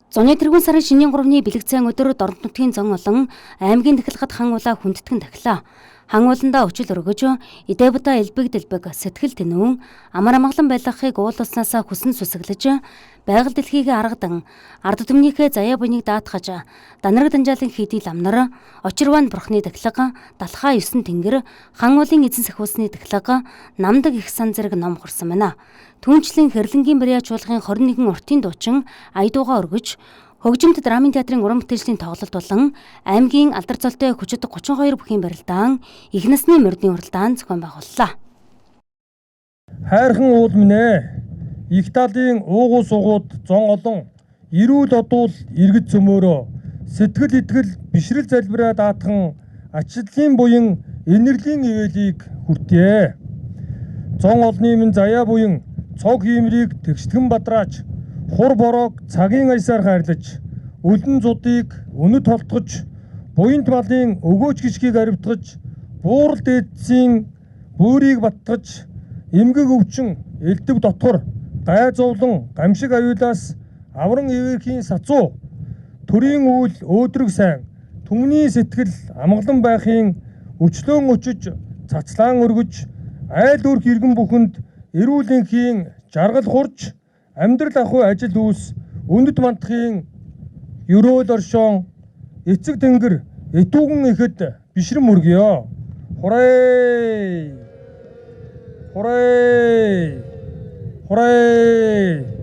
Зуны тэргүүн сарын шинийн 3-ны бэлэгцэн өдөр Дорнод нутгийн зон олон аймгийн дахилгад хан улаа хүндэтгэн тахилаа. Хан ууландаа өчил өргөж, эдээ будаа элбэг дэлбэг сэтгэл тэнүүн амар амгалан байлгахыг уулуулснасаа хүсэн сүсэглэж, байгаль дэлхийг аргадан ард түмнийхээ заяа буйныг даатгаж, данараг данжаалын хийдий ламнар, очирван бурхны дахилга, далхаа 9 тэнгэр, хан уулын эзэн сахиусны дахилга, намдаг их сан зэрэг ном хурсан байна. Түүнчлэн Хэрлэнгийн Бариа чуулгын 21 уртын дуучин Аядууга өргөж, Хөгжимт драмын театрын уран бүтээчлийн тоглолт болон аймгийн алдар золтой хүчит 32 бүхийн барилдаан их насны мордын уралдаан зохион байгууллаа. Хайрхан уул минь ээ. Их талын уугуул сугууд зон олон эрүүл одуул иргэд цөмөөрөө сэтгэл итгэл бишрэл залбираа даатхан ачлалын буян энерлийн ивэлийг хүртээ. Зон олны минь заяа буян цог хиймрийг тэгштгэн бадраач хур бороог цагийн аясаар хайрлаж, үлэн зудыг өнөд толтгож, буянт малын өгөөч гიშгийг аривтгаж, буурал дээдсийн бөөрийг баттгаж, эмгэг өвчин элдв дотор гай зовлон гамшиг аюулаас авран ивэрхийн сацуу төрийн үйл өөдрөг сайн түмний сэтгэл амгалан байхын өчлөөн өчөж цацлаан өргөж айл өрх иргэн бүхэнд эрүүл энхийн жаргал хурж амьдрал ахуй ажил үүс өндөд мандахын ерөөл оршоон эцэг тэнгэр этүүгэн ихэд бишрэн мөргөё. Хурээ! Хурээ! Хурээ!